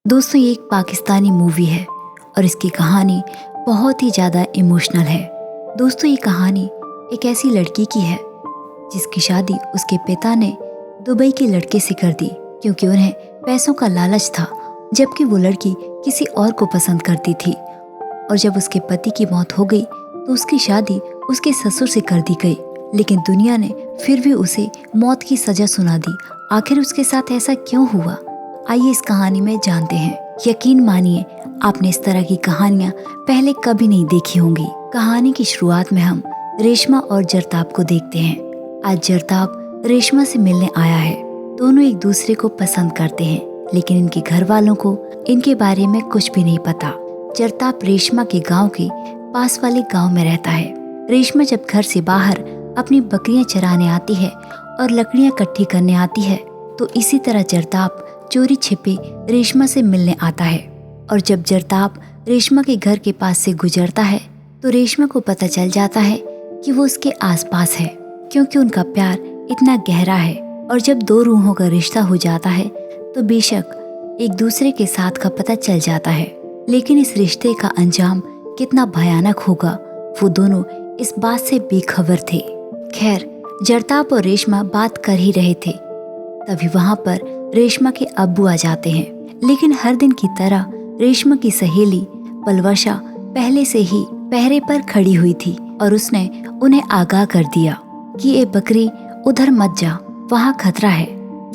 दोस्तों, ये एक पाकिस्तानी मूवी है और इसकी कहानी बहुत ही ज़्यादा इमोशनल है। दोस्तों, ये कहानी एक ऐसी लड़की की है जिसकी शादी उसके पिता ने दुबई के लड़के से कर दी क्योंकि उन्हें पैसों का लालच था, जबकि वो लड़की किसी और को पसंद करती थी। और जब उसके पति की मौत हो गई तो उसकी शादी उसके ससुर से कर दी गई, लेकिन दुनिया ने फिर भी उसे मौत की सजा सुना दी। आखिर उसके साथ ऐसा क्यों हुआ, आइए इस कहानी में जानते हैं। यकीन मानिए, आपने इस तरह की कहानियां पहले कभी नहीं देखी होंगी। कहानी की शुरुआत में हम रेशमा और जरताब को देखते हैं। आज जरताब रेशमा से मिलने आया है। दोनों एक दूसरे को पसंद करते हैं, लेकिन इनके घर वालों को इनके बारे में कुछ भी नहीं पता। जरताब रेशमा के गांव के पास वाले गांव में रहता है। रेशमा जब घर से बाहर अपनी बकरियां चराने आती है और लकड़ियां इकट्ठी करने आती है, तो इसी तरह जरताब चोरी छिपे रेशमा से मिलने आता है। और जब जरताब रेशमा के घर के पास से गुजरता है तो रेशमा को पता चल जाता है कि वो उसके आसपास है, क्योंकि उनका प्यार इतना गहरा है। और जब दो रूहों का रिश्ता हो जाता है तो बेशक एक दूसरे के साथ का पता चल जाता है, लेकिन इस रिश्ते का अंजाम कितना भयानक होगा वो दोनों इस बात से बेखबर थे। खैर, जरताब और रेशमा बात कर ही रहे थे, तभी वहाँ पर रेशमा के अब्बू आ जाते हैं। लेकिन हर दिन की तरह रेशमा की सहेली पलवशा पहले से ही पहरे पर खड़ी हुई थी और उसने उन्हें आगाह कर दिया कि ये बकरी उधर मत जा, वहाँ खतरा है।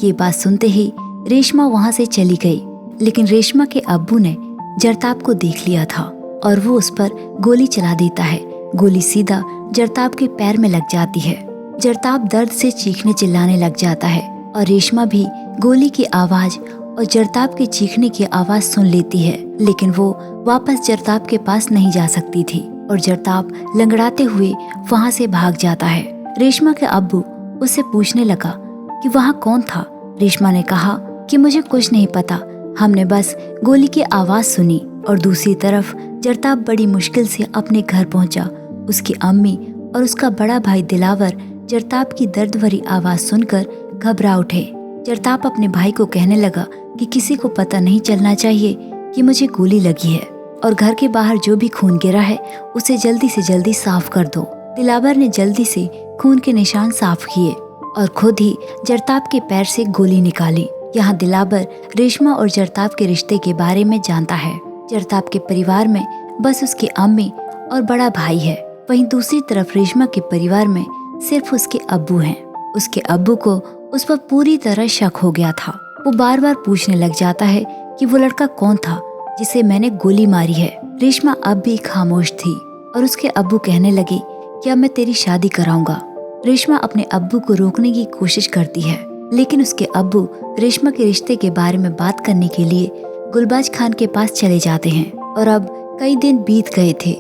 ये बात सुनते ही रेशमा वहाँ से चली गई, लेकिन रेशमा के अब्बू ने जरताब को देख लिया था और वो उस पर गोली चला देता है। गोली सीधा जरताब के पैर में लग जाती है। जरताब दर्द से चीखने चिल्लाने लग जाता है और रेशमा भी गोली की आवाज और जरताब के चीखने की आवाज सुन लेती है, लेकिन वो वापस जरताब के पास नहीं जा सकती थी और जरताब लंगड़ाते हुए वहाँ से भाग जाता है। रेशमा के अब्बू उससे पूछने लगा कि वहाँ कौन था। रेशमा ने कहा कि मुझे कुछ नहीं पता, हमने बस गोली की आवाज सुनी। और दूसरी तरफ जरताब बड़ी मुश्किल से अपने घर पहुंचा। उसकी अम्मी और उसका बड़ा भाई दिलावर जरताब की दर्द भरी आवाज सुनकर घबरा उठे। जरताब अपने भाई को कहने लगा कि किसी को पता नहीं चलना चाहिए कि मुझे गोली लगी है और घर के बाहर जो भी खून गिरा है उसे जल्दी से जल्दी साफ कर दो। दिलावर ने जल्दी से खून के निशान साफ किए और खुद ही जरताब के पैर से गोली निकाली। यहाँ दिलावर रेशमा और जरताब के रिश्ते के बारे में जानता है। जरताब के परिवार में बस उसकी अम्मी और बड़ा भाई है, वहीं दूसरी तरफ रेशमा के परिवार में सिर्फ उसके अब्बू हैं। उसके अब्बू को उस पर पूरी तरह शक हो गया था। वो बार बार पूछने लग जाता है कि वो लड़का कौन था जिसे मैंने गोली मारी है। रेशमा अब भी खामोश थी और उसके अब्बू कहने लगे कि अब मैं तेरी शादी कराऊंगा। रेशमा अपने अब्बू को रोकने की कोशिश करती है, लेकिन उसके अब्बू रेशमा के रिश्ते के बारे में बात करने के लिए गुलबाज खान के पास चले जाते हैं। और अब कई दिन बीत गए थे।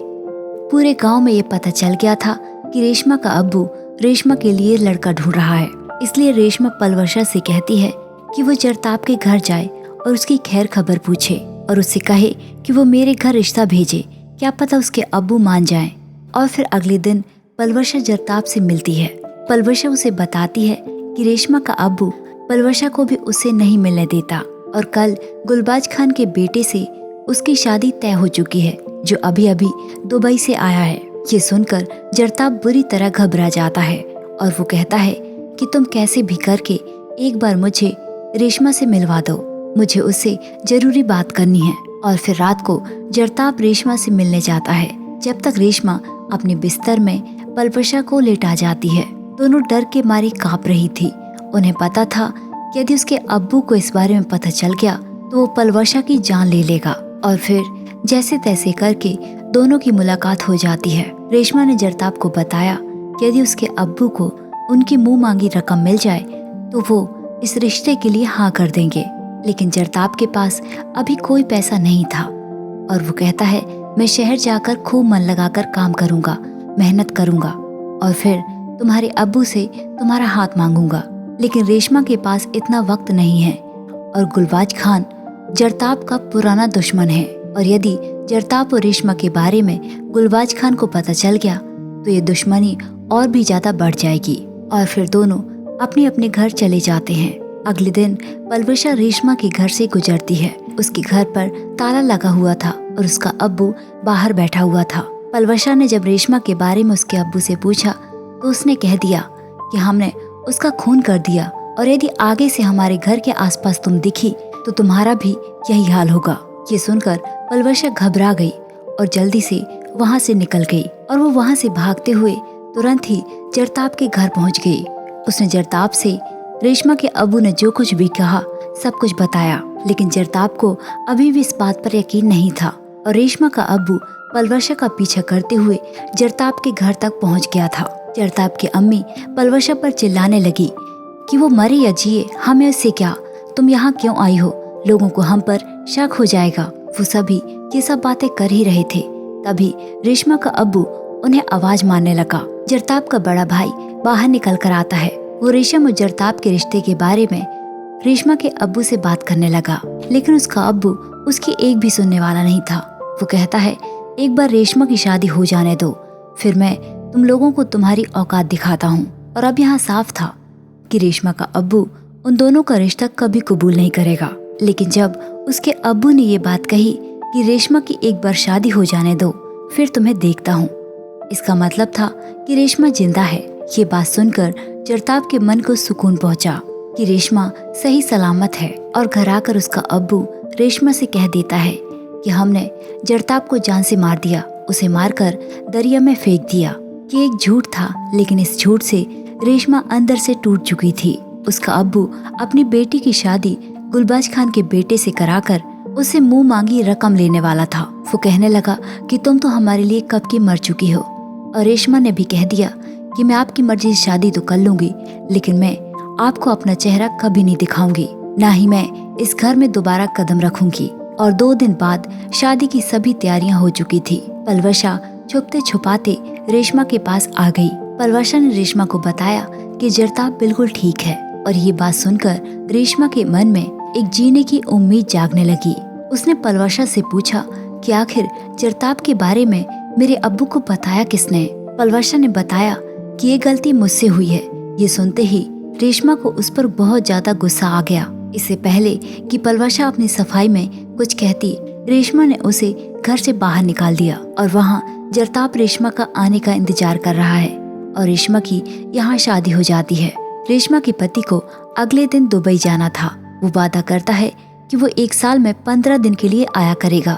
पूरे गाँव में ये पता चल गया था कि रेशमा का अब्बू रेशमा के लिए लड़का ढूंढ रहा है। इसलिए रेशमा पलवशा से कहती है कि वो जरताब के घर जाए और उसकी खैर खबर पूछे और उससे कहे कि वो मेरे घर रिश्ता भेजे, क्या पता उसके अब्बू मान जाएं। और फिर अगले दिन पलवशा जरताब से मिलती है। पलवशा उसे बताती है कि रेशमा का अब्बू पलवशा को भी उससे नहीं मिलने देता और कल गुलबाज खान के बेटे से उसकी शादी तय हो चुकी है, जो अभी अभी दुबई से आया है। ये सुनकर जरताब बुरी तरह घबरा जाता है और वो कहता है कि तुम कैसे भी करके एक बार मुझे रेशमा से मिलवा दो, मुझे उससे जरूरी बात करनी है। और फिर रात को जरताब रेशमा से मिलने जाता है। जब तक रेशमा अपने बिस्तर में पलवशा को लेटा जाती है। दोनों डर के मारे कांप रही थी। उन्हें पता था कि यदि उसके अब्बू को इस बारे में पता चल गया तो वो पलवशा की जान ले लेगा। और फिर जैसे तैसे करके दोनों की मुलाकात हो जाती है। रेशमा ने जरताब को बताया कि यदि उसके अब्बू को उनकी मुंह मांगी रकम मिल जाए तो वो इस रिश्ते के लिए हाँ कर देंगे, लेकिन जरताब के पास अभी कोई पैसा नहीं था और वो कहता है मैं शहर जाकर खूब मन लगाकर काम करूंगा, मेहनत करूंगा और फिर तुम्हारे अब्बू से तुम्हारा हाथ मांगूंगा। लेकिन रेशमा के पास इतना वक्त नहीं है और गुलबाज खान जरताब का पुराना दुश्मन है और यदि जरताब और रेशमा के बारे में गुलबाज खान को पता चल गया तो ये दुश्मनी और भी ज्यादा बढ़ जाएगी। और फिर दोनों अपने अपने घर चले जाते हैं। अगले दिन पलवशा रेशमा के घर से गुजरती है उसके घर पर ताला लगा हुआ था और उसका अब्बू बाहर बैठा हुआ था। पलवशा ने जब रेशमा के बारे में उसके अब्बू से पूछा तो उसने कह दिया कि हमने उसका खून कर दिया और यदि आगे से हमारे घर के आसपास तुम दिखी तो तुम्हारा भी यही हाल होगा। ये सुनकर पलवशा घबरा गई और जल्दी से वहाँ से निकल गई और वो वहाँ से भागते हुए तुरंत ही जरताप के घर पहुँच गई। उसने जरताप से रेशमा के अब्बू ने जो कुछ भी कहा सब कुछ बताया, लेकिन जरताप को अभी भी इस बात पर यकीन नहीं था और रेशमा का अब्बू पलवशा का पीछा करते हुए जरताप के घर तक पहुँच गया था। जरताप की अम्मी पलवशा पर चिल्लाने लगी कि वो मरे या जिए हमें उससे क्या, तुम यहाँ क्यों आई हो, लोगों को हम पर शक हो जाएगा। वो सभी ये सब बातें कर ही रहे थे, तभी रेशमा का अब्बू उन्हें आवाज मारने लगा। जरताप का बड़ा भाई बाहर निकल कर आता है। वो रेशम और जरताप के रिश्ते के बारे में रेशमा के अब्बू से बात करने लगा, लेकिन उसका अब्बू उसकी एक भी सुनने वाला नहीं था। वो कहता है एक बार रेशमा की शादी हो जाने दो, फिर मैं तुम लोगों को तुम्हारी औकात दिखाता हूँ। और अब यहाँ साफ था कि रेशमा का अब्बू उन दोनों का रिश्ता कभी कबूल नहीं करेगा। लेकिन जब उसके अब्बू ने ये बात कही कि रेशमा की एक बार शादी हो जाने दो, फिर तुम्हें देखता हूँ, इसका मतलब था कि रेशमा जिंदा है। ये बात सुनकर जरताप के मन को सुकून पहुंचा कि रेशमा सही सलामत है और घर आकर उसका अब्बू रेशमा से कह देता है कि हमने जरताप को जान से मार दिया, उसे मारकर दरिया में फेंक दिया। ये एक झूठ था, लेकिन इस झूठ से रेशमा अंदर से टूट चुकी थी। उसका अब्बू अपनी बेटी की शादी गुलबाज खान के बेटे से कराकर उससे मुंह मांगी रकम लेने वाला था। वो कहने लगा कि तुम तो हमारे लिए कब की मर चुकी हो। और रेशमा ने भी कह दिया कि मैं आपकी मर्जी से शादी तो कर लूंगी, लेकिन मैं आपको अपना चेहरा कभी नहीं दिखाऊंगी, ना ही मैं इस घर में दोबारा कदम रखूंगी। और 2 दिन बाद शादी की सभी तैयारियां हो चुकी थी। पलवशा छुपते छुपाते रेशमा के पास आ गई। पलवशा ने रेशमा को बताया कि जरताप बिल्कुल ठीक है और ये बात सुनकर रेशमा के मन में एक जीने की उम्मीद जागने लगी। उसने पलवशा से पूछा कि आखिर जरताप के बारे में मेरे अब्बू को बताया किसने। पलवशा ने बताया कि ये गलती मुझसे हुई है। ये सुनते ही रेशमा को उस पर बहुत ज्यादा गुस्सा आ गया। इससे पहले कि पलवशा अपनी सफाई में कुछ कहती, रेशमा ने उसे घर से बाहर निकाल दिया और वहाँ जरताप रेशमा का आने का इंतजार कर रहा है और रेशमा की यहाँ शादी हो जाती है। रेशमा के पति को अगले दिन दुबई जाना था। वो वादा करता है कि वो 1 साल में 15 दिन के लिए आया करेगा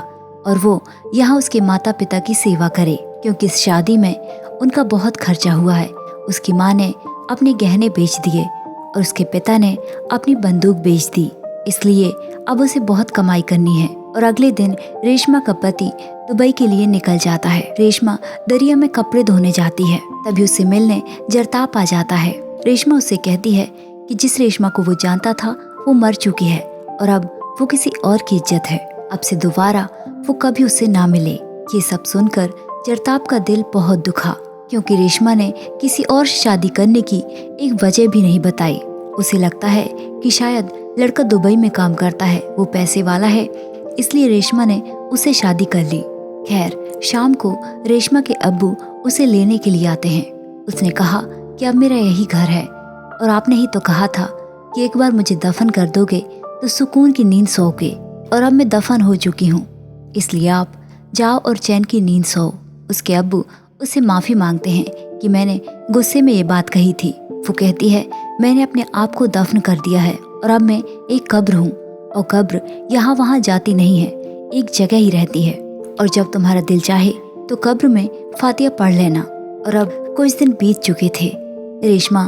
और वो यहाँ उसके माता पिता की सेवा करे, क्योंकि इस शादी में उनका बहुत खर्चा हुआ है। उसकी माँ ने अपने गहने बेच दिए और उसके पिता ने अपनी बंदूक बेच दी, इसलिए अब उसे बहुत कमाई करनी है। और अगले दिन रेशमा का पति दुबई के लिए निकल जाता है। रेशमा दरिया में कपड़े धोने जाती है, तभी उससे मिलने जरताप आ जाता है। रेशमा उससे कहती है कि जिस रेशमा को वो जानता था वो मर चुकी है और अब वो किसी और की इज्जत है, अब से दोबारा वो कभी उससे ना मिले। ये सब सुनकर जरताप का दिल बहुत दुखा, क्योंकि रेशमा ने किसी और से शादी करने की एक वजह भी नहीं बताई। उसे लगता है कि शायद लड़का दुबई में काम करता है, वो पैसे वाला है, इसलिए रेशमा ने उसे शादी कर ली। खैर, शाम को रेशमा के अब्बू उसे लेने के लिए आते हैं। उसने कहा कि अब मेरा यही घर है और आपने ही तो कहा था कि एक बार मुझे दफन कर दोगे तो सुकून की नींद सोओगे, और अब मैं दफन हो चुकी हूँ, इसलिए आप जाओ और चैन की नींद सो। उसके अब्बू उससे माफी मांगते हैं कि मैंने गुस्से में ये बात कही थी। वो कहती है मैंने अपने आप को दफन कर दिया है और अब मैं एक कब्र हूँ, और कब्र यहाँ वहाँ जाती नहीं है, एक जगह ही रहती है, और जब तुम्हारा दिल चाहे तो कब्र में फातिहा पढ़ लेना। और अब कुछ दिन बीत चुके थे। रेशमा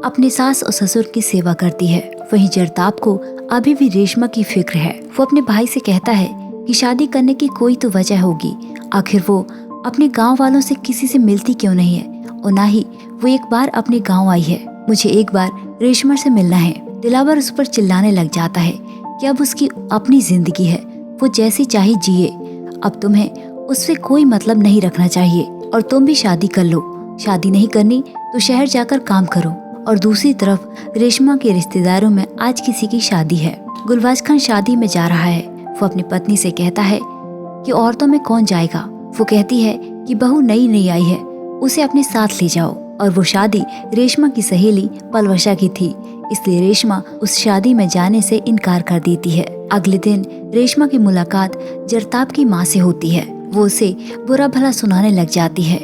अपने सास और ससुर की सेवा करती है। वहीं जरताप को अभी भी रेशमा की फिक्र है। वो अपने भाई से कहता है कि शादी करने की कोई तो वजह होगी, आखिर वो अपने गांव वालों से किसी से मिलती क्यों नहीं है, और ना ही वो एक बार अपने गांव आई है। मुझे एक बार रेशमा से मिलना है। दिलावर उस पर चिल्लाने लग जाता है कि अब उसकी अपनी जिंदगी है, वो जैसी चाहे जिए, अब तुम्हें उससे कोई मतलब नहीं रखना चाहिए, और तुम भी शादी कर लो। शादी नहीं करनी तो शहर जाकर काम करो। और दूसरी तरफ रेशमा के रिश्तेदारों में आज किसी की शादी है। गुलबाज खान शादी में जा रहा है। वो अपनी पत्नी से कहता है कि औरतों में कौन जाएगा। वो कहती है कि बहू नई नई आई है, उसे अपने साथ ले जाओ। और वो शादी रेशमा की सहेली पलवशा की थी, इसलिए रेशमा उस शादी में जाने से इनकार कर देती है। अगले दिन रेशमा की मुलाकात जरताब की माँ से होती है। वो उसे बुरा भला सुनाने लग जाती है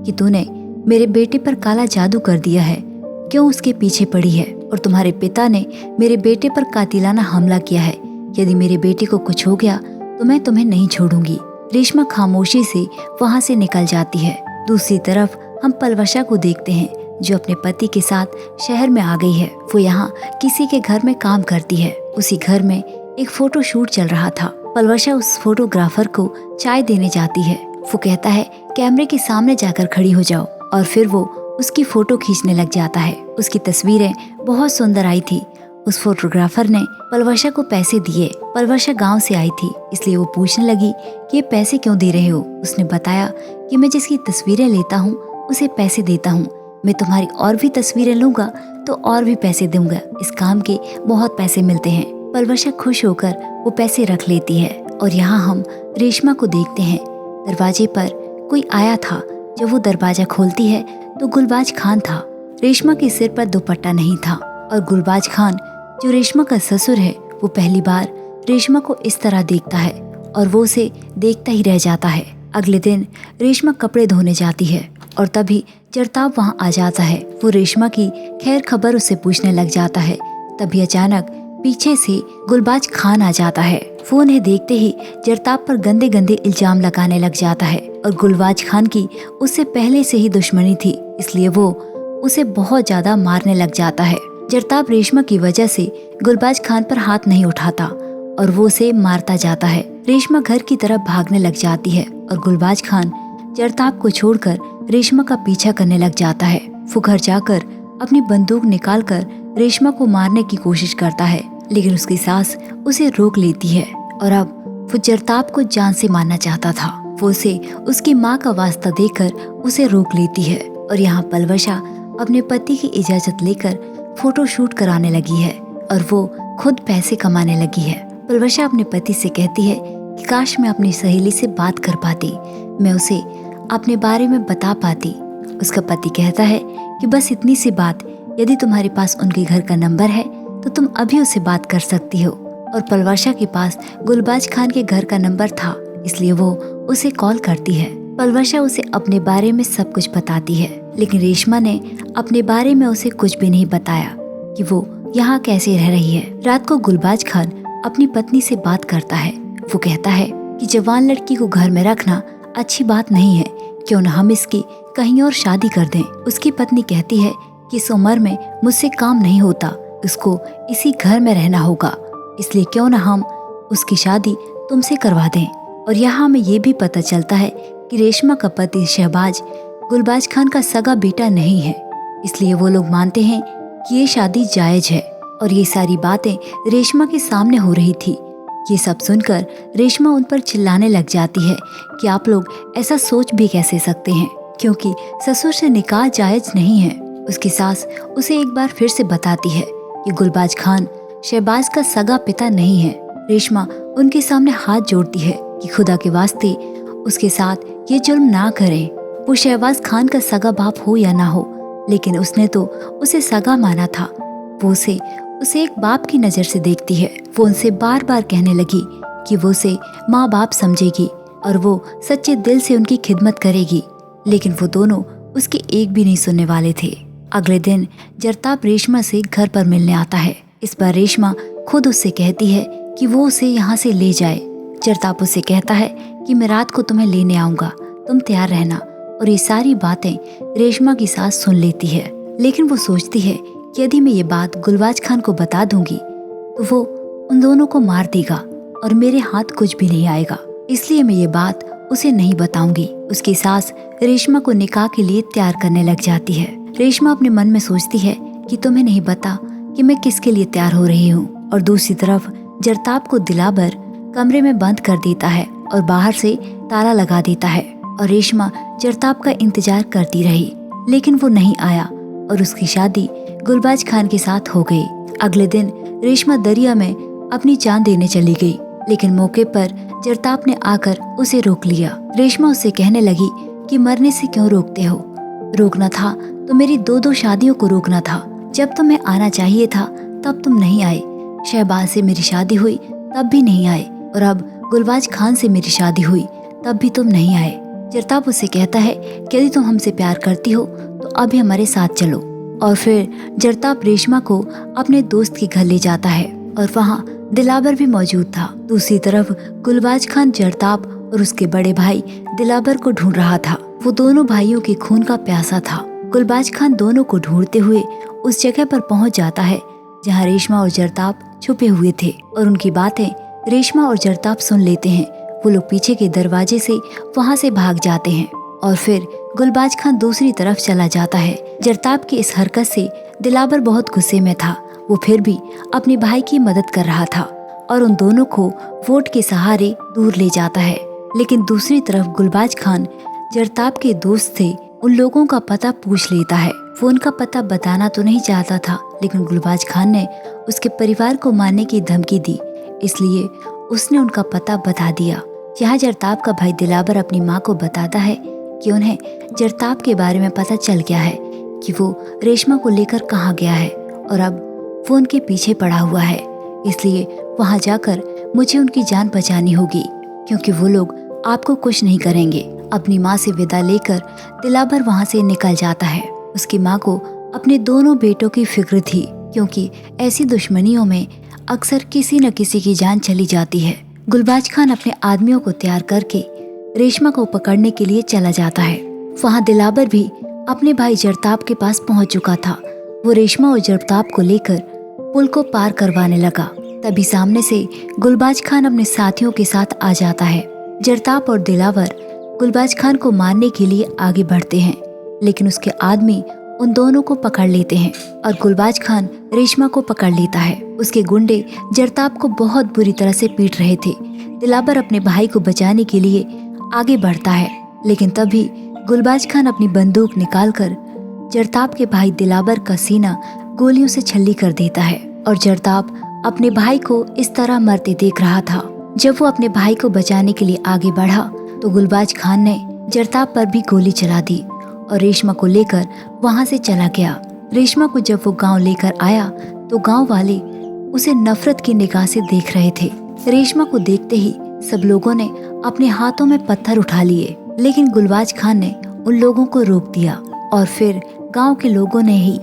कि तूने मेरे बेटे पर काला जादू कर दिया है, क्यों उसके पीछे पड़ी है, और तुम्हारे पिता ने मेरे बेटे पर कातिलाना हमला किया है। यदि मेरे बेटे को कुछ हो गया तो मैं तुम्हें नहीं छोड़ूंगी। रेशमा खामोशी से वहाँ से निकल जाती है। दूसरी तरफ हम पलवशा को देखते हैं जो अपने पति के साथ शहर में आ गई है। वो यहाँ किसी के घर में काम करती है। उसी घर में एक फोटो शूट चल रहा था। पलवशा उस फोटोग्राफर को चाय देने जाती है। वो कहता है कैमरे के सामने जाकर खड़ी हो जाओ, और फिर वो उसकी फोटो खींचने लग जाता है। उसकी तस्वीरें बहुत सुंदर आई थी। उस फोटोग्राफर ने पलवशा को पैसे दिए। पलवशा गांव से आई थी, इसलिए वो पूछने लगी कि ये पैसे क्यों दे रहे हो। उसने बताया कि मैं जिसकी तस्वीरें लेता हूँ उसे पैसे देता हूँ। मैं तुम्हारी और भी तस्वीरें लूंगा तो और भी पैसे दूंगा। इस काम के बहुत पैसे मिलते हैं। पलवशा खुश होकर वो पैसे रख लेती है। और यहाँ हम रेशमा को देखते हैं। दरवाजे पर कोई आया था। जब वो दरवाजा खोलती है तो गुलबाज खान था। रेशमा के सिर पर दुपट्टा नहीं था, और गुलबाज खान जो रेशमा का ससुर है वो पहली बार रेशमा को इस तरह देखता है और वो उसे देखता ही रह जाता है। अगले दिन रेशमा कपड़े धोने जाती है और तभी जरताब वहाँ आ जाता है। वो रेशमा की खैर खबर उससे पूछने लग जाता है। तभी अचानक पीछे से गुलबाज खान आ जाता है। वो उन्हें देखते ही जरताब पर गंदे गंदे इल्जाम लगाने लग जाता है, और गुलबाज खान की उससे पहले से ही दुश्मनी थी, इसलिए वो उसे बहुत ज्यादा मारने लग जाता है। जरताब रेशमा की वजह से गुलबाज खान पर हाथ नहीं उठाता और वो उसे मारता जाता है। रेशमा घर की तरफ भागने लग जाती है और गुलबाज खान जरताब को छोड़कर रेशमा का पीछा करने लग जाता है। वो घर जाकर अपनी बंदूक निकालकर रेशमा को मारने की कोशिश करता है, लेकिन उसकी सास उसे रोक लेती है और अब वो जरताब को जान से मारना चाहता था। वो उसे उसकी माँ का वास्ता देकर उसे रोक लेती है और यहाँ पलवशा अपने पति की इजाजत लेकर फोटो शूट कराने लगी है और वो खुद पैसे कमाने लगी है। पलवशा अपने पति से कहती है कि काश मैं अपनी सहेली से बात कर पाती, मैं उसे अपने बारे में बता पाती। उसका पति कहता है कि बस इतनी सी बात, यदि तुम्हारे पास उनके घर का नंबर है तो तुम अभी उससे बात कर सकती हो। और पलवशा के पास गुलबाज खान के घर का नंबर था, इसलिए वो उसे कॉल करती है। पलवशा उसे अपने बारे में सब कुछ बताती है, लेकिन रेशमा ने अपने बारे में उसे कुछ भी नहीं बताया कि वो यहाँ कैसे रह रही है। रात को गुलबाज खान अपनी पत्नी से बात करता है। वो कहता है कि जवान लड़की को घर में रखना अच्छी बात नहीं है, क्यों न हम इसकी कहीं और शादी कर दें। उसकी पत्नी कहती है कि इस उम्र में मुझसे काम नहीं होता, उसको इसी घर में रहना होगा, इसलिए क्यों न हम उसकी शादी तुमसे करवा दें। और यहाँ हमें ये भी पता चलता है कि रेशमा का पति शहबाज गुलबाज खान का सगा बेटा नहीं है, इसलिए वो लोग मानते हैं कि ये शादी जायज है। और ये सारी बातें रेशमा के सामने हो रही थी। ये सब सुनकर रेशमा उन पर चिल्लाने लग जाती है कि आप लोग ऐसा सोच भी कैसे सकते हैं, क्योंकि ससुर से निकाह जायज नहीं है। उसकी सास उसे एक बार फिर से बताती है कि गुलबाज खान शहबाज का सगा पिता नहीं है। रेशमा उनके सामने हाथ जोड़ती है कि खुदा के वास्ते उसके साथ ये जुल्म ना करें। वो शहबाज खान का सगा बाप हो या ना हो, लेकिन उसने तो उसे सगा माना था। वो उसे एक बाप की नजर से देखती है। वो उनसे बार बार कहने लगी कि वो उसे माँ बाप समझेगी और वो सच्चे दिल से उनकी खिदमत करेगी, लेकिन वो दोनों उसकी एक भी नहीं सुनने वाले थे। अगले दिन जरताब रेशमा से घर पर मिलने आता है। इस बार रेशमा खुद उससे कहती है कि वो उसे यहाँ से ले जाए। जरताब उससे कहता है कि मैं रात को तुम्हें लेने आऊंगा, तुम तैयार रहना। और ये सारी बातें रेशमा की सास सुन लेती है, लेकिन वो सोचती है कि यदि मैं ये बात गुलबाज खान को बता दूंगी तो वो उन दोनों को मार देगा और मेरे हाथ कुछ भी नहीं आएगा, इसलिए मैं ये बात उसे नहीं बताऊंगी। उसकी सास रेशमा को निकाह के लिए तैयार करने लग जाती है। रेशमा अपने मन में सोचती है कि तुम्हें नहीं पता कि मैं किसके लिए तैयार हो रही हूँ। और दूसरी तरफ जरताब को दिलाबर कमरे में बंद कर देता है और बाहर से ताला लगा देता है। और रेशमा जरताब का इंतजार करती रही, लेकिन वो नहीं आया और उसकी शादी गुलबाज खान के साथ हो गई। अगले दिन रेशमा दरिया में अपनी जान देने चली गई, लेकिन मौके पर जरताब ने आकर उसे रोक लिया। रेशमा उससे कहने लगी कि मरने से क्यों रोकते हो, रोकना था तो मेरी 2 शादियों को रोकना था, जब तुम्हें आना चाहिए था तब तुम नहीं आए, शहबाज से मेरी शादी हुई तब भी नहीं आए, और अब गुलबाज खान से मेरी शादी हुई तब भी तुम नहीं आए। जरताब उससे कहता है कि यदि तुम हमसे प्यार करती हो तो अभी हमारे साथ चलो। और फिर जरताब रेशमा को अपने दोस्त के घर ले जाता है और वहाँ दिलावर भी मौजूद था। दूसरी तरफ गुलबाज खान जरताब और उसके बड़े भाई दिलावर को ढूंढ रहा था। वो दोनों भाइयों के खून का प्यासा था। गुलबाज खान दोनों को ढूंढते हुए उस जगह पर पहुंच जाता है जहां रेशमा और जरताब छुपे हुए थे, और उनकी बातें रेशमा और जरताब सुन लेते हैं। वो लोग पीछे के दरवाजे से वहां से भाग जाते हैं और फिर गुलबाज खान दूसरी तरफ चला जाता है। जरताब की इस हरकत से दिलावर बहुत गुस्से में था। वो फिर भी अपने भाई की मदद कर रहा था और उन दोनों को वोट के सहारे दूर ले जाता है। लेकिन दूसरी तरफ गुलबाज खान जरताब के दोस्त से उन लोगों का पता पूछ लेता है। वो उनका पता बताना तो नहीं चाहता था, लेकिन गुलबाज खान ने उसके परिवार को मारने की धमकी दी, इसलिए उसने उनका पता बता दिया। यहाँ जरताब का भाई दिलावर अपनी माँ को बताता है कि उन्हें जरताब के बारे में पता चल गया है कि वो रेशमा को लेकर कहाँ गया है और अब वो उनके पीछे पड़ा हुआ है। इसलिए वहाँ जाकर मुझे उनकी जान बचानी होगी, क्योंकि वो लोग आपको कुछ नहीं करेंगे। अपनी माँ से विदा लेकर दिलावर वहाँ से निकल जाता है। उसकी माँ को अपने दोनों बेटों की फिक्र थी, क्योंकि ऐसी दुश्मनियों में अक्सर किसी न किसी की जान चली जाती है। गुलबाज खान अपने आदमियों को तैयार करके रेशमा को पकड़ने के लिए चला जाता है। वहाँ दिलावर भी अपने भाई जरताब के पास पहुँच चुका था। वो रेशमा और जरताब को लेकर पुल को पार करवाने लगा। तभी सामने से गुलबाज खान अपने साथियों के साथ आ जाता है। जरताब और दिलावर गुलबाज खान को मारने के लिए आगे बढ़ते हैं, लेकिन उसके आदमी उन दोनों को पकड़ लेते हैं और गुलबाज खान रेशमा को पकड़ लेता है। उसके गुंडे जरताब को बहुत बुरी तरह से पीट रहे थे। दिलावर अपने भाई को बचाने के लिए आगे बढ़ता है, लेकिन तभी गुलबाज खान अपनी बंदूक निकालकर जरताब के भाई दिलावर का सीना गोलियों से छल्ली कर देता है और जरताब अपने भाई को इस तरह मरते देख रहा था। जब वो अपने भाई को बचाने के लिए आगे बढ़ा तो गुलबाज खान ने जरताब पर भी गोली चला दी और रेशमा को लेकर वहां से चला गया। रेशमा को जब वो गांव लेकर आया तो गांव वाले उसे नफरत की निगाह से देख रहे थे। रेशमा को देखते ही सब लोगों ने अपने हाथों में पत्थर उठा लिए, लेकिन गुलबाज खान ने उन लोगों को रोक दिया और फिर गांव के लोगों ने ही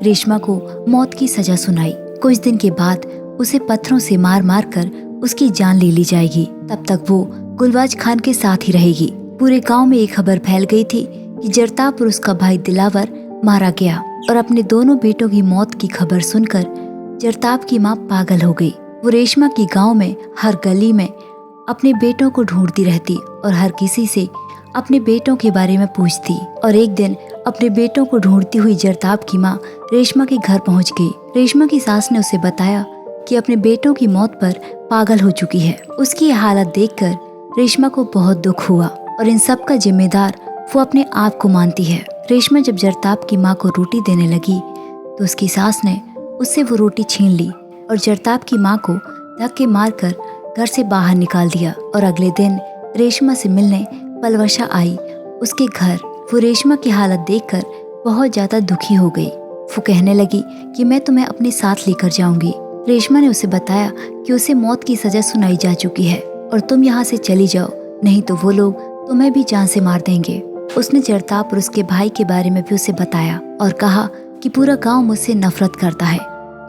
रेशमा को मौत की सजा सुनाई। कुछ दिन के बाद उसे पत्थरों से मार मार कर उसकी जान ले ली जाएगी। तब तक वो गुलबाज खान के साथ ही रहेगी। पूरे गांव में एक खबर फैल गई थी कि जरताब और उसका भाई दिलावर मारा गया, और अपने दोनों बेटों की मौत की खबर सुनकर जरताब की माँ पागल हो गई। वो रेशमा की गांव में हर गली में अपने बेटों को ढूंढती रहती और हर किसी से अपने बेटों के बारे में पूछती। और एक दिन अपने बेटों को ढूंढती हुई जरताब की माँ रेशमा के घर पहुंच गई। रेशमा की सास ने उसे बताया कि अपने बेटों की मौत पर पागल हो चुकी है। उसकी यह हालत देखकर रेशमा को बहुत दुख हुआ और इन सब का जिम्मेदार वो अपने आप को मानती है। रेशमा जब जरताब की माँ को रोटी देने लगी तो उसकी सास ने उससे वो रोटी छीन ली और जरताब की माँ को धक्के मारकर घर से बाहर निकाल दिया। और अगले दिन रेशमा से मिलने पलवशा आई उसके घर। वो रेशमा की हालत देखकर बहुत ज्यादा दुखी हो गई। वो कहने लगी कि मैं तुम्हें अपने साथ लेकर जाऊंगी। रेशमा ने उसे बताया कि उसे मौत की सजा सुनाई जा चुकी है और तुम यहाँ से चली जाओ, नहीं तो वो लोग तुम्हें भी जान से मार देंगे। उसने जरताब और उसके भाई के बारे में भी उसे बताया और कहा कि पूरा गांव मुझसे नफरत करता है,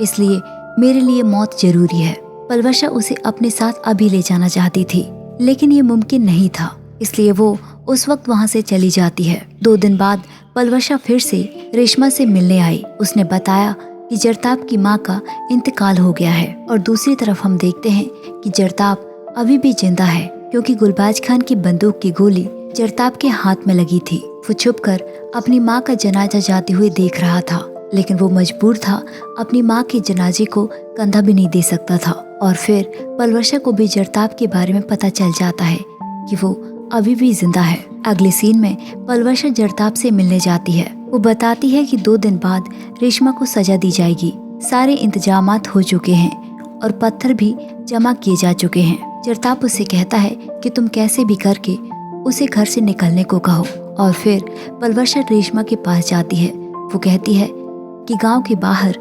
इसलिए मेरे लिए मौत जरूरी है। पलवशा उसे अपने साथ अभी ले जाना चाहती थी, लेकिन ये मुमकिन नहीं था, इसलिए वो उस वक्त वहाँ से चली जाती है। 2 दिन बाद पलवशा फिर से रेशमा से मिलने आई। उसने बताया कि जरताब की माँ का इंतकाल हो गया है, और दूसरी तरफ हम देखते हैं कि जरताब अभी भी जिंदा है, क्योंकि गुलबाज खान की बंदूक की गोली जरताब के हाथ में लगी थी। वो छुपकर अपनी माँ का जनाजा जाते हुए देख रहा था, लेकिन वो मजबूर था, अपनी माँ के जनाजे को कंधा भी नहीं दे सकता था। और फिर पलवशा को भी जरताब के बारे में पता चल जाता है कि वो अभी भी जिंदा है। अगले सीन में पलवशा जरताब से मिलने जाती है। वो बताती है कि 2 दिन बाद रेशमा को सजा दी जाएगी। सारे इंतजामात हो चुके हैं और पत्थर भी जमा किए जा चुके हैं। जरताब उससे कहता है कि तुम कैसे भी करके उसे घर से निकलने को कहो। और फिर पलवशा रेशमा के पास जाती है। वो कहती है कि गांव के बाहर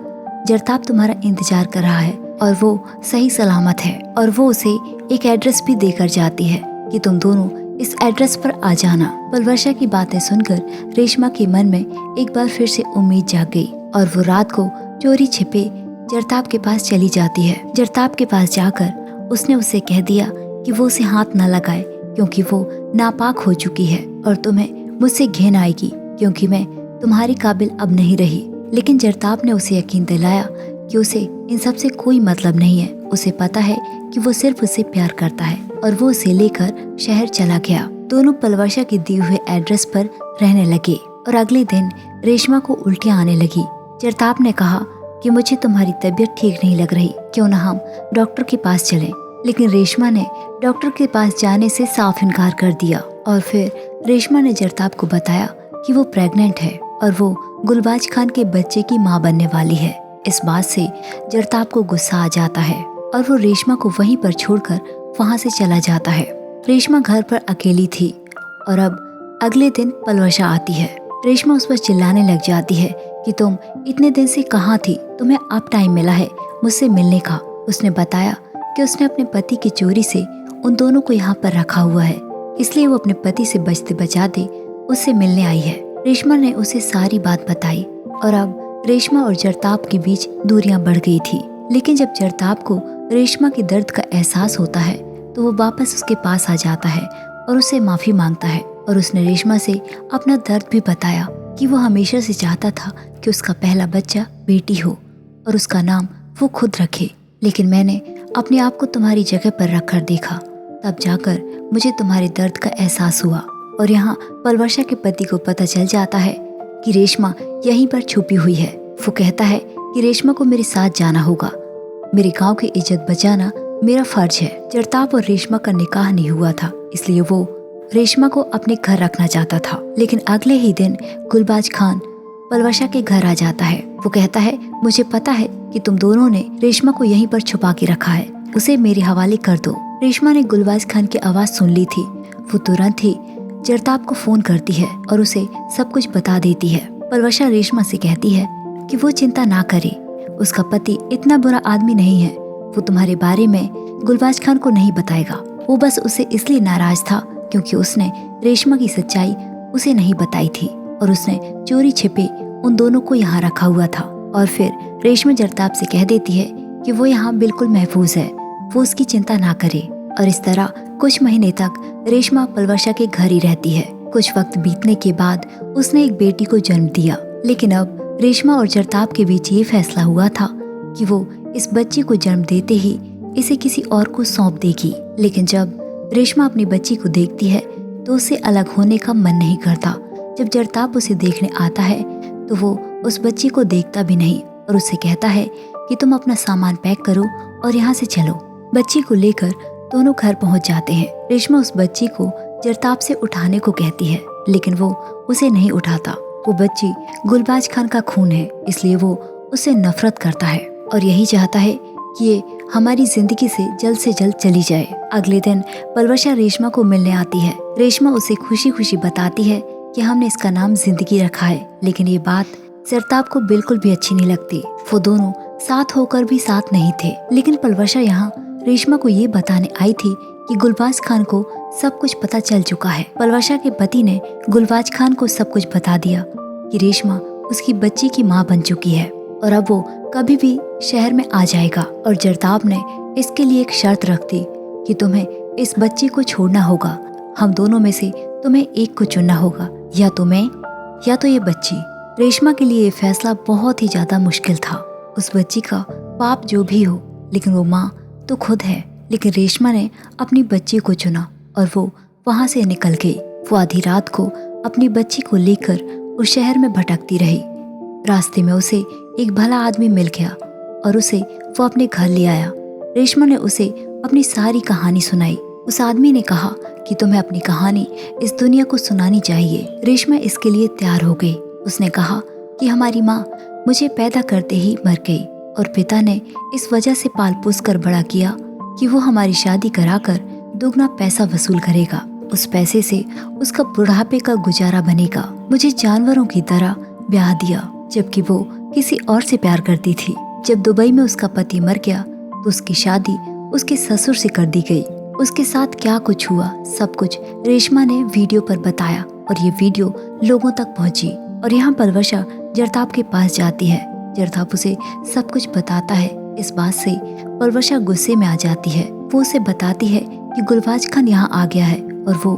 जरताप तुम्हारा इंतजार कर रहा है और वो सही सलामत है। और वो उसे एक एड्रेस भी देकर जाती है कि तुम दोनों इस एड्रेस पर आ जाना। पलवर्षा की बातें सुनकर रेशमा के मन में एक बार फिर से उम्मीद जाग गई और वो रात को चोरी छिपे जरताप के पास चली जाती है। जरताप के पास जाकर उसने उसे कह दिया कि वो उसे हाथ न लगाए क्योंकि वो नापाक हो चुकी है और तुम्हें मुझसे घिन आएगी क्योंकि मैं तुम्हारी काबिल अब नहीं रही। लेकिन जरताप ने उसे यकीन दिलाया कि उसे इन सब से कोई मतलब नहीं है। उसे पता है कि वो सिर्फ उससे प्यार करता है और वो उसे लेकर शहर चला गया। दोनों पलवर्षा के दिए हुए एड्रेस पर रहने लगे और अगले दिन रेशमा को उल्टियां आने लगी। जरताप ने कहा कि मुझे तुम्हारी तबीयत ठीक नहीं लग रही, क्यों ना हम डॉक्टर के पास चलें। लेकिन रेशमा ने डॉक्टर के पास जाने से साफ इनकार कर दिया और फिर रेशमा ने जरताप को बताया कि वो प्रेग्नेंट है और वो गुलबाज खान के बच्चे की मां बनने वाली है। इस बात से जरताप को गुस्सा आ जाता है और वो रेशमा को वहीं पर छोड़कर वहां से चला जाता है। रेशमा घर पर अकेली थी और अब अगले दिन पलवर्षा आती है। रेशमा उस पर चिल्लाने लग जाती है कि तुम इतने दिन से कहाँ थी, तुम्हें अब टाइम मिला है मुझसे मिलने का। उसने बताया कि उसने अपने पति की चोरी से उन दोनों को यहाँ पर रखा हुआ है, इसलिए वो अपने पति से बचते बचाते उससे मिलने आई है। रेशमा ने उसे सारी बात बताई और अब रेशमा और जरताप के बीच दूरियां बढ़ गई थी। लेकिन जब जरताप को रेशमा के दर्द का एहसास होता है तो वो वापस उसके पास आ जाता है और उससे माफी मांगता है। और उसने रेशमा से अपना दर्द भी बताया कि वो हमेशा से चाहता था कि उसका पहला बच्चा बेटी हो और उसका नाम वो खुद रखे। लेकिन मैंने अपने आप को तुम्हारी जगह पर रखकर देखा, तब जाकर मुझे तुम्हारे दर्द का एहसास हुआ। और यहाँ पलवर्षा के पति को पता चल जाता है कि रेशमा यहीं पर छुपी हुई है। वो कहता है कि रेशमा को मेरे साथ जाना होगा, मेरे गांव की इज्जत बचाना मेरा फर्ज है। जरताप और रेशमा का निकाह नहीं हुआ था, इसलिए वो रेशमा को अपने घर रखना चाहता था। लेकिन अगले ही दिन गुलबाज खान पलवर्षा के घर आ जाता है। वो कहता है, मुझे पता है कि तुम दोनों ने रेशमा को यहीं पर छुपा के रखा है, उसे मेरे हवाले कर दो। रेशमा ने गुलबाज खान की आवाज सुन ली थी। वो तुरंत ही जरताप को फोन करती है और उसे सब कुछ बता देती है। पलवर्षा रेशमा से कहती है कि वो चिंता ना करे, उसका पति इतना बुरा आदमी नहीं है, वो तुम्हारे बारे में गुलबाज खान को नहीं बताएगा। वो बस उसे इसलिए नाराज था क्योंकि उसने रेशमा की सच्चाई उसे नहीं बताई थी और उसने चोरी छिपे उन दोनों को यहाँ रखा हुआ था। और फिर रेशमा जरताप से कह देती है कि वो यहाँ बिल्कुल महफूज है, वो उसकी चिंता ना करे। और इस तरह कुछ महीने तक रेशमा पलवर्षा के घर ही रहती है। कुछ वक्त बीतने के बाद उसने एक बेटी को जन्म दिया। लेकिन अब रेशमा और जरताप के बीच ये फैसला हुआ था कि वो इस बच्ची को जन्म देते ही इसे किसी और को सौंप देगी। लेकिन जब रेशमा अपनी बच्ची को देखती है तो उसे अलग होने का मन नहीं करता। जब जरताप उसे देखने आता है तो वो उस बच्ची को देखता भी नहीं और उससे कहता है कि तुम अपना सामान पैक करो और यहाँ से चलो। बच्ची को लेकर दोनों घर पहुंच जाते हैं। रेशमा उस बच्ची को जरताप से उठाने को कहती है, लेकिन वो उसे नहीं उठाता। वो बच्ची गुलबाज खान का खून है, इसलिए वो उससे नफरत करता है और यही चाहता है कि ये हमारी जिंदगी से जल्द चली जाए। अगले दिन पलवर्षा रेशमा को मिलने आती है। रेशमा उसे खुशी खुशी बताती है कि हमने इसका नाम जिंदगी रखा है। लेकिन ये बात जरताप को बिल्कुल भी अच्छी नहीं लगती। वो दोनों साथ होकर भी साथ नहीं थे। लेकिन पलवर्षा यहाँ रेशमा को ये बताने आई थी कि गुलबाज खान को सब कुछ पता चल चुका है। पलवर्षा के पति ने गुलबाज खान को सब कुछ बता दिया कि रेशमा उसकी बच्ची की मां बन चुकी है और अब वो कभी भी शहर में आ जाएगा। और जरताप ने इसके लिए एक शर्त रख दी कि तुम्हें इस बच्ची को छोड़ना होगा, हम दोनों में से तुम्हें एक को चुनना होगा, या तो मैं या तो ये बच्ची। रेशमा के लिए ये फैसला बहुत ही ज्यादा मुश्किल था। उस बच्ची का पाप जो भी हो, लेकिन वो माँ तो खुद है। लेकिन रेशमा ने अपनी बच्ची को चुना और वो वहां से निकल गई। वो आधी रात को अपनी बच्ची को लेकर उस शहर में भटकती रही। रास्ते में उसे एक भला आदमी मिल गया और उसे वो अपने घर ले आया। रेशमा ने उसे अपनी सारी कहानी सुनाई। उस आदमी ने कहा कि तुम्हें अपनी कहानी इस दुनिया को सुनानी चाहिए। रेशमा इसके लिए तैयार हो गई। उसने कहा कि हमारी माँ मुझे पैदा करते ही मर गई और पिता ने इस वजह से पाल पोस कर बड़ा किया कि वो हमारी शादी कराकर दुगना पैसा वसूल करेगा। उस पैसे से उसका बुढ़ापे का गुजारा बनेगा। मुझे जानवरों की तरह ब्याह दिया, जबकि वो किसी और से प्यार करती थी। जब दुबई में उसका पति मर गया तो उसकी शादी उसके ससुर से कर दी गई। उसके साथ क्या कुछ हुआ सब कुछ रेशमा ने वीडियो पर बताया और ये वीडियो लोगों तक पहुंची। और यहाँ परवशा जरताप के पास जाती है। जरताप उसे सब कुछ बताता है। इस बात से परवशा गुस्से में आ जाती है। वो उसे बताती है कि गुलबाज खान यहाँ आ गया है और वो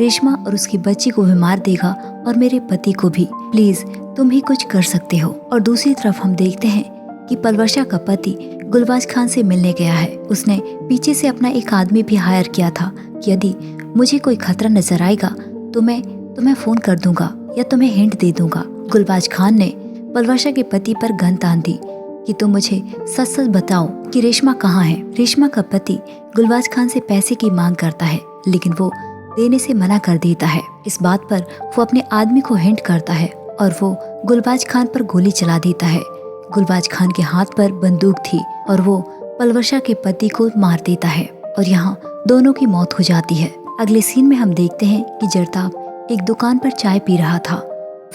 रेशमा और उसकी बच्ची को भी मार देगा और मेरे पति को भी। प्लीज तुम ही कुछ कर सकते हो। और दूसरी तरफ हम देखते हैं कि परवशा का पति गुलबाज खान से मिलने गया है। उसने पीछे से अपना एक आदमी भी हायर किया था कि यदि मुझे कोई खतरा नजर आएगा तो मैं तुम्हें फोन कर दूंगा या तुम्हें हिंट दे दूंगा। गुलबाज खान ने परवशा के पति पर गन तान दी कि तुम मुझे सच सच बताओ कि रेशमा कहाँ है। रेशमा का पति गुलबाज खान से पैसे की मांग करता है लेकिन वो देने से मना कर देता है। इस बात पर वो अपने आदमी को हिंट करता है और वो गुलबाज खान पर गोली चला देता है। गुलबाज खान के हाथ पर बंदूक थी और वो परवशा के पति को मार देता है और यहाँ दोनों की मौत हो जाती है। अगले सीन में हम देखते हैं कि जरताप एक दुकान पर चाय पी रहा था।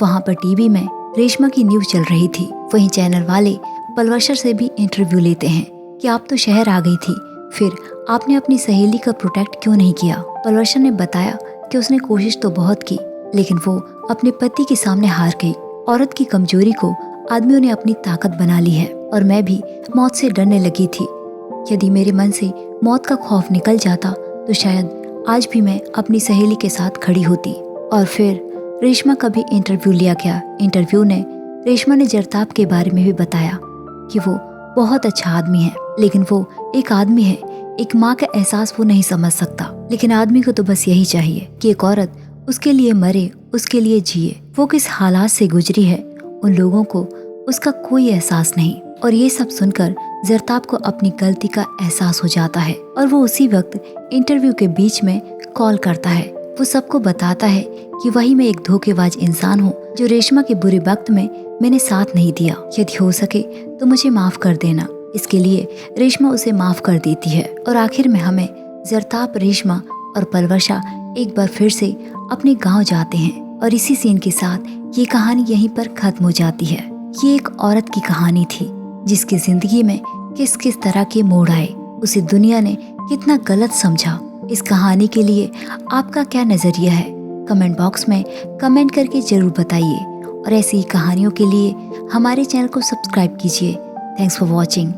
वहाँ पर टीवी में रेशमा की न्यूज चल रही थी। वहीं चैनल वाले परवशा से भी इंटरव्यू लेते हैं कि आप तो शहर आ गई थी, फिर आपने अपनी सहेली का प्रोटेक्ट क्यों नहीं किया। परवशा ने बताया कि उसने कोशिश तो बहुत की लेकिन वो अपने पति के सामने हार गई। औरत की कमजोरी को आदमियों ने अपनी ताकत बना ली है और मैं भी मौत से डरने लगी थी। यदि मेरे मन से मौत का खौफ निकल जाता तो शायद आज भी मैं अपनी सहेली के साथ खड़ी होती। और फिर रेशमा का भी इंटरव्यू लिया गया। इंटरव्यू ने रेशमा ने जरताप के बारे में भी बताया कि वो बहुत अच्छा आदमी है लेकिन वो एक आदमी है, एक माँ का एहसास वो नहीं समझ सकता। लेकिन आदमी को तो बस यही चाहिए कि एक औरत उसके लिए मरे, उसके लिए जिए। वो किस हालात से गुजरी है उन लोगों को उसका कोई एहसास नहीं। और ये सब सुनकर जरताप को अपनी गलती का एहसास हो जाता है और वो उसी वक्त इंटरव्यू के बीच में कॉल करता है। वो सबको बताता है कि वही मैं एक धोखेबाज इंसान हूँ जो रेशमा के बुरे वक्त में मैंने साथ नहीं दिया। यदि हो सके तो मुझे माफ कर देना। इसके लिए रेशमा उसे माफ कर देती है और आखिर में हमें जरताप, रेशमा और परवशा एक बार फिर से अपने गांव जाते हैं। और इसी सीन के साथ ये कहानी यहीं पर खत्म हो जाती है। ये एक औरत की कहानी थी जिसकी जिंदगी में किस किस तरह के मोड़ आए, उसे दुनिया ने कितना गलत समझा। इस कहानी के लिए आपका क्या नजरिया है कमेंट बॉक्स में कमेंट करके जरूर बताइए। और ऐसी ही कहानियों के लिए हमारे चैनल को सब्सक्राइब कीजिए। Thanks for watching.